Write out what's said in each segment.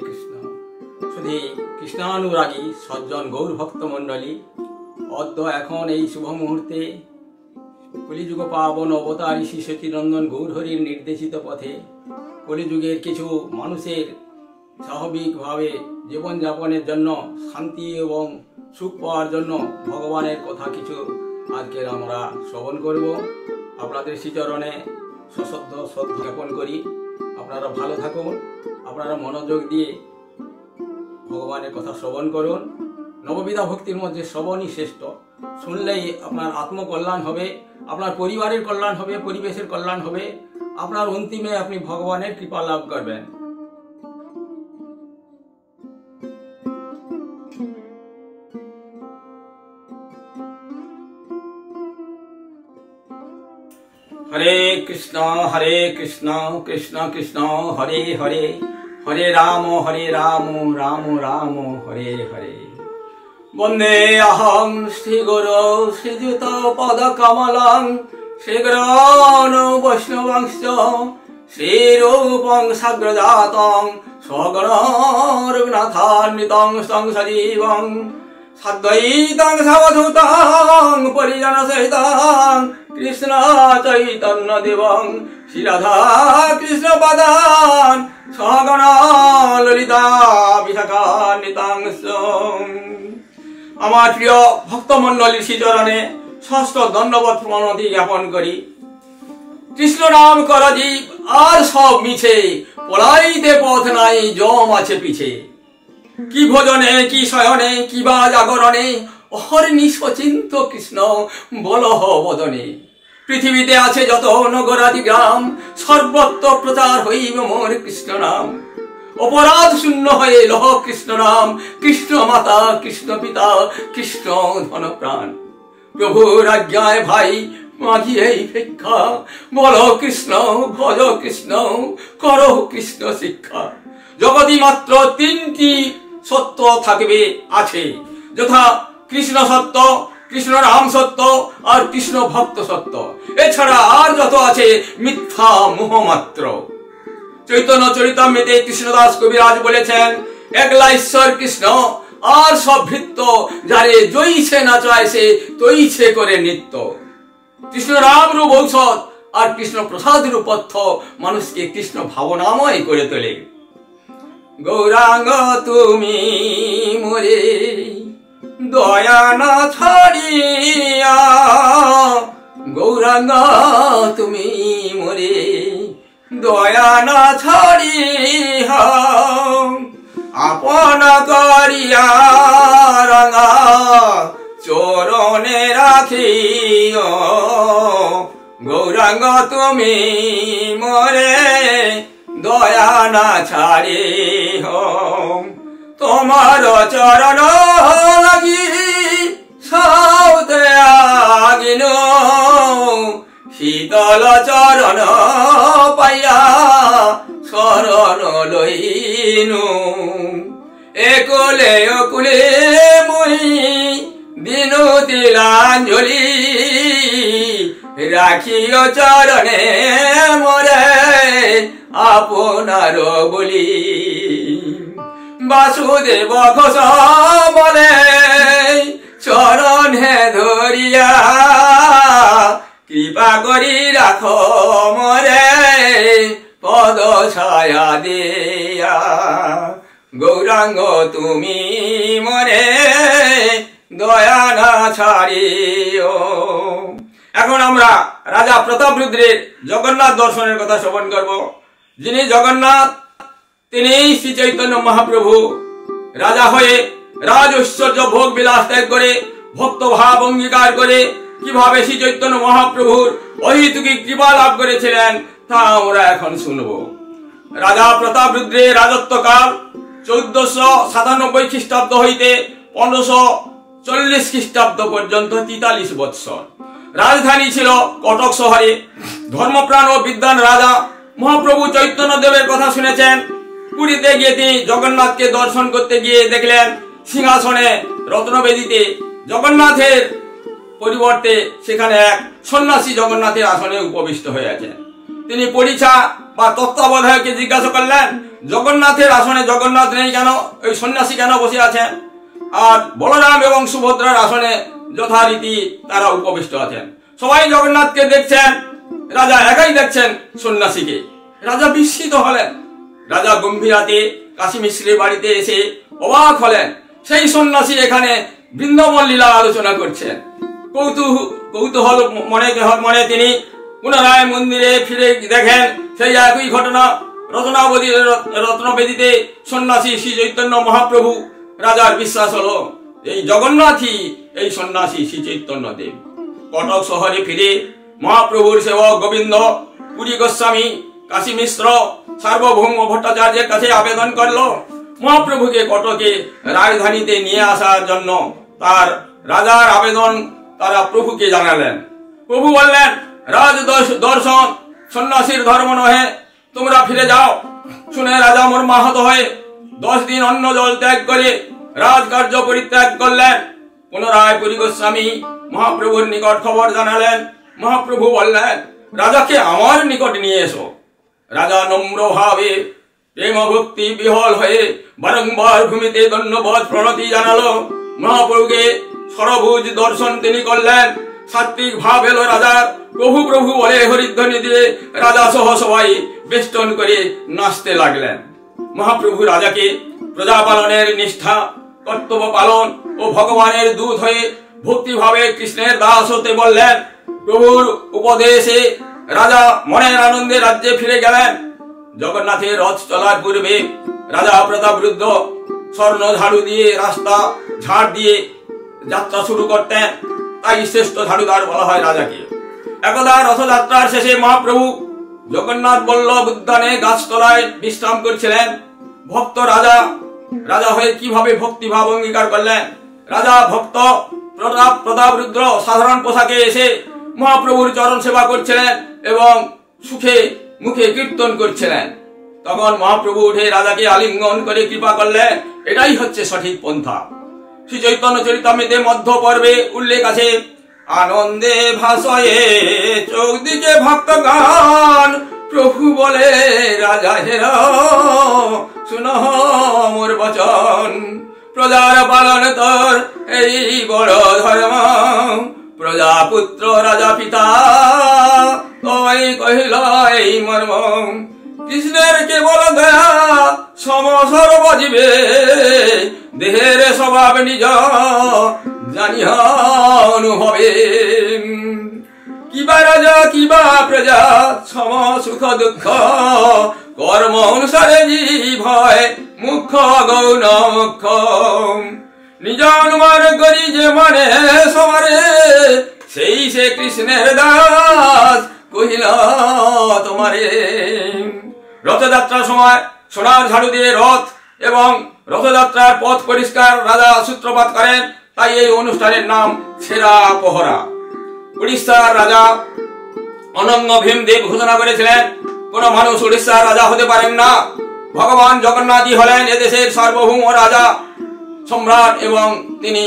কৃষ্ণ। শুধু কৃষ্ণানুরাগী সজ্জন গৌর ভক্ত মণ্ডলী, অদ্য এখন এই শুভ মুহূর্তে কলিযুগ পাবন অবতারী শ্রী সচিনন্দন গৌরহরির নির্দেশিত পথে কলিযুগের কিছু মানুষের স্বাভাবিকভাবে জীবনযাপনের জন্য, শান্তি এবং সুখ পাওয়ার জন্য ভগবানের কথা কিছু আজকের আমরা শ্রবণ করব। আপনাদের শ্রীচরণে সশ্রদ্ধ শ্রদ্ধা জ্ঞাপন করি। আপনারা ভালো থাকুন, আপনারা মনোযোগ দিয়ে ভগবানের কথা শ্রবণ করুন। নববিধা ভক্তির মধ্যে শ্রবণই শ্রেষ্ঠ। শুনলেই আপনার আত্মকল্যাণ হবে, আপনার পরিবারের কল্যাণ হবে, পরিবেশের কল্যাণ হবে, আপনার অন্তিমে আপনি ভগবানের কৃপা লাভ করবেন। হরে কৃষ্ণ কৃষ্ণ কৃষ্ণ হরে হরে, হরে রাম রাম রাম হরে হরে। বন্দে অহং শ্রী গুরু শ্রীযুত পদ কমলং শ্রীগুরুন বৈষ্ণবংশ শ্রীরূপং সাগ্রজাতং স্বগণ রঘুনাথান্বিতং तं সজীবং সাদ্বৈতং সাবধূতং পরিজন সহিতং কৃষ্ণ চৈতন্য দেবং শ্রী রাধা কৃষ্ণ পাদান স্বগণ ললিতা বিশাখান্বিতং। আমার প্রিয় ভক্তমণ্ডলীর শ্রীচরণে ষষ্ঠ দণ্ডবৎ প্রণতি জ্ঞাপন করি। কৃষ্ণ নাম কর জীব আর সব মিছে, পলাইতে পথ নাই জম আছে পিছে। কি ভোজনে কি শয়নে কি বা জাগরণে, অহর্নিশ চিন্ত কৃষ্ণ বলহ বদনে। পৃথিবীতে আছে যত নগরাদি গ্রাম, সর্বত্র প্রচার হইব মোর কৃষ্ণ নাম। অপরাধ শূন্য হয়ে লহ কৃষ্ণ নাম, কৃষ্ণ মাতা কৃষ্ণ পিতা কৃষ্ণ ধন প্রাণ। প্রভুর আজ্ঞায় ভাই মাগি এই ভিক্ষা, বল কৃষ্ণ ভজ কৃষ্ণ করো কৃষ্ণ শিক্ষা। জগতি মাত্র তিনটি সত্য থাকবে আছে, যথা কৃষ্ণ সত্য, কৃষ্ণ নাম সত্য আর কৃষ্ণ ভক্ত সত্য। এছাড়া আর যত আছে মিথ্যা মোহ মাত্র। চৈতন্য চরিতামৃতে কৃষ্ণদাস কবিরাজ বলেছেন, একলা ঈশ্বর কৃষ্ণ আর সব ভৃত্য, যারে জয়ীছে না চায় সে তৈছে করে নিত্য। কৃষ্ণ রাম রূপ ঔষধ আর কৃষ্ণ প্রসাদ রূপ পথ্য মানুষকে কৃষ্ণ ভাবনাময় করে তোলে। গৌরাঙ্গ তুমি মোরে দয়া না ছাড়িয়া, গৌরাঙ্গ তুমি মোরে দয়া না ছাড়িয়া, আপন করিয়া রাঙা চরণে রাখিও। গৌরাঙ্গ তুমি মোরে দয়া না ছাড়িহ, তোমার চরণ লাগি সৌতে আগিন, শীতল চরণ পাইয়া শরণ লইনু। একুলে অকুলে মুই দিনু তিলাঞ্জলি, রাখিও চরণে মোরে আপনার বলি। বাসুদেব ঘোষ বলে চরণে ধরিয়া, কৃপা করি রাখো মোরে পদ ছায়া দিয়া। গৌরাঙ্গ তুমি মোরে দয়া না ছাড়িও। এখন আমরা রাজা প্রতাপরুদ্রের জগন্নাথ দর্শনের কথা শ্রবণ করব। যিনি জগন্নাথ, তিনি শ্রী চৈতন্য মহাপ্রভু রাজা হয়ে রাজ ঐশ্বর্য ভোগ বিলাস ত্যাগ করে ভক্ত ভাব অঙ্গীকার করে কিভাবে শ্রী চৈতন্য মহাপ্রভুর অহেতুকী কৃপা লাভ করেছিলেন তা আমরা এখন শুনব। রাজা প্রতাপরুদ্রের রাজত্বকাল 1497 খ্রিস্টাব্দ হইতে 1540 খ্রিস্টাব্দ পর্যন্ত 43 বৎসর। রাজধানী ছিল কটক শহরে। ধর্মপ্রাণ ও বিদ্বান রাজা মহাপ্রভু চৈতন্য দেবের কথা শুনেছেন। পুরীতে গিয়ে তিনি জগন্নাথকে দর্শন করতে গিয়ে দেখলেন সিংহাসনে রত্নবেদিতে জগন্নাথের পরিবর্তে সেখানে এক সন্ন্যাসী জগন্নাথের আসনে উপবিষ্ট হয়ে আছেন। তিনি পরিচা বা তত্ত্বাবধায়ককে জিজ্ঞাসা করলেন, জগন্নাথের আসনে জগন্নাথ নেই কেন, ওই সন্ন্যাসী কেন বসে আছেন? আর বলরাম এবং সুভদ্রার আসনে যথারীতি তারা উপবিষ্ট আছেন। সবাই জগন্নাথকে দেখছেন, রাজা একাই দেখছেন সন্ন্যাসীকে। রাজা বিস্মিত হলেন। রাজা গম্ভীরাতে কাশী মিশ্রের বাড়িতে এসে অবাক হলেন, সেই সন্ন্যাসী এখানে বৃন্দাবন লীলা আলোচনা করছেন। কৌতূহল মনে তিনি পুনরায় মন্দিরে ফিরে দেখেন সেই একই ঘটনা। রত্নবেদিতে সন্ন্যাসী শ্রী চৈতন্য মহাপ্রভু। রাজার বিশ্বাস হলো এই জগন্নাথই এই সন্ন্যাসী শ্রী চৈতন্য দেব। কটক শহরে ফিরে মহাপ্রভুর সেবক গোবিন্দ, পুরী গোস্বামী, কাশী মিশ্র, সার্বভৌম ভট্টাচার্যের কাছে আবেদন করল মহাপ্রভুকে কটকে রাজধানীতে নিয়ে আসার জন্য। তার রাজার আবেদন তারা প্রভুকে জানালেন। প্রভু বললেন, রাজ দর্শন সন্ন্যাসীর ধর্ম নহে, তোমরা ফিরে যাও। শুনে রাজা মর্মাহত হয়ে 10 দিন অন্ন জল ত্যাগ করে রাজকার্য পরিত্যাগ করলেন। পুনরায় পুরী গোস্বামী মহাপ্রভুর নিকট খবর জানালেন। মহাপ্রভু বললেন, রাজাকে আমার নিকট নিয়ে এসো। রাজা নম্র ভাবে প্রেম ভক্তি বিহল হয়ে বারংবার ভূমিতে ধন্যবাদ প্রণতি জানালো। মহাপ্রভুকে সরভুজ দর্শন তিনি করলেন। সাত্বিক ভাব এলো রাজার। প্রভু প্রভু বলে হরিধ্বনি দিয়ে রাজা সহ সবাই বেষ্টন করে নাচতে লাগলেন। মহাপ্রভু রাজাকে প্রজা পালনের নিষ্ঠা, কর্তব্য পালন ও ভগবানের দূত হয়ে ভক্তিভাবে কৃষ্ণের দাস হতে বললেন। প্রভুর উপদেশে রাজা মনের আনন্দে রাজ্যে ফিরে গেলেন। জগন্নাথের রথ চলার পূর্বে রাজা প্রতাপরুদ্ধ স্বর্ণ ঝাড়ু দিয়ে রাস্তা ঝাড় দিয়ে যাত্রা শুরু করতেন, তাই শ্রেষ্ঠ ঝাড়ুদার বলা হয় রাজাকে। একদা রথযাত্রার শেষে মহাপ্রভু জগন্নাথ বল্লভ উদ্যানে গাছতলায় বিশ্রাম করছিলেন। ভক্ত রাজা হয়ে কিভাবে ভক্তিভাব অঙ্গীকার করলেন। রাজা ভক্ত প্রতাপরুদ্র সাধারণ পোশাকে এসে মহাপ্রভুর চরণ সেবা করছিলেন এবং সুখে মুখে কীর্তন করছিলেন। তখন মহাপ্রভু উঠে রাজাকে আলিঙ্গন করে কৃপা করলেন। এটাই হচ্ছে সঠিক পন্থা। শ্রী চৈতন্য চরিতামৃতে মধ্য পর্বে উল্লেখ আছে, আনন্দে ভাসয়ে চৌদিকে ভক্ত গান, প্রভু বলে রাজা হের শুনো মোর বচন, প্রজার পালন তোর এই বড় ধর্ম, প্রজাপুত্র রাজা পিতা ওই কহিল এই মর্ম, কৃষ্ণের কেবল দয়া সম সর্বজীবে, দেহের স্বভাব নিজ জানিয়া অনুভবে, কিবা রাজা কিবা প্রজা সম সুখ দুঃখ, কর্ম অনুসারে জীবয় মুখ্য গৌণ মুখ্য, নিজ অনুমান করি যে মানে সমারে, সেই সে কৃষ্ণের দাস কহিল তোমারে। রথযাত্রার সময় সোনার ঝাড়ু দিয়ে রথ এবং রথযাত্রার পথ পরিষ্কার রাজা সূত্রপাত করেন, তাই এই অনুষ্ঠানের নাম সেরা পহরা। উড়িষ্যার রাজা অনঙ্গ ভীমদেব ঘোষণা করেছিলেন, কোন মানুষ উড়িষ্যার রাজা হতে পারেন না, ভগবান জগন্নাথই হলেন এদেশের সার্বভৌম রাজা সম্রাট এবং তিনি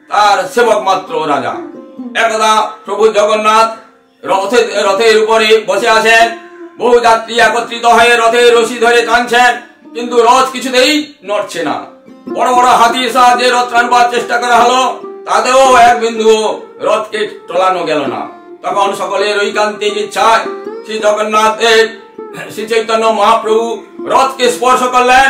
তার সেবক মাত্র রাজা। একদা প্রভু জগন্নাথ রথের উপরে বসে আছেন। বহু যাত্রী একত্রিত হয়ে রথের রশি ধরে টানছেন, কিন্তু রথ কিছুতেই নড়ছে না। বড় বড় হাতির সাহায্যে রথ টানবার চেষ্টা করা হলো, তাতেও এক বিন্দু রথকে টলানো গেল না। তখন সকলের ঐকান্তিক ইচ্ছায় শ্রী জগন্নাথ দেব শ্রী চৈতন্য মহাপ্রভু রথকে স্পর্শ করলেন।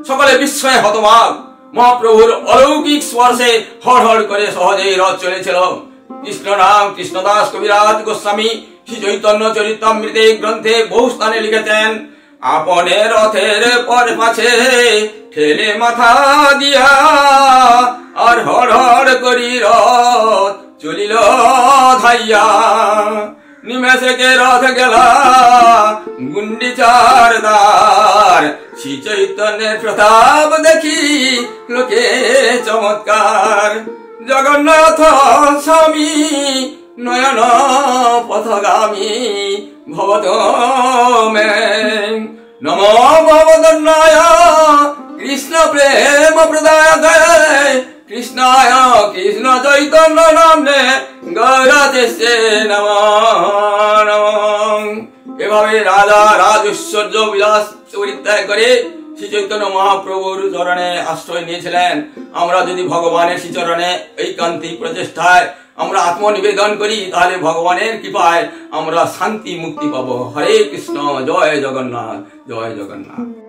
সকলে বিস্ময়ে হতবাক। মহাপ্রভুর অলৌকিক স্পর্শে হড় হড় করে সহজেই রথ চলেছিল। কৃষ্ণ নাম কৃষ্ণদাস কবিরাজ গোস্বামী শ্রী চৈতন্য চরিতামৃতে গ্রন্থে বহু স্থানে লিখেছেন, আপনে রথের পর পাছে ঠেলে মাথা দিয়া, আর হড় হড় করি রথ চলিল ধাইয়া, নিমেষে রথ গেলা গুন্ডিচার দ্বার, শ্রী চৈতন্যের প্রতাপ দেখি লোকে চমৎকার, জগন্নাথ স্বামী নয়ন পথগামী ভবতমে, নমো ভবদন্নায় কৃষ্ণ প্রেম প্রদায়, কৃষ্ণায় কৃষ্ণ চৈতন্য নামে গৌরদেশে নমঃ নমঃ। এভাবে রাজা রাজৈশ্বর্য বিলাস পরিত্যাগ করে শ্রী চৈতন্য মহাপ্রভুর চরণে আশ্রয় নিয়েছিলেন। আমরা যদি ভগবানের শ্রীচরণে ঐকান্তিক প্রচেষ্টায় আমরা আত্মনিবেদন করি, তাহলে ভগবানের কৃপায় আমরা শান্তি মুক্তি পাবো। হরে কৃষ্ণ, জয় জগন্নাথ, জয় জগন্নাথ।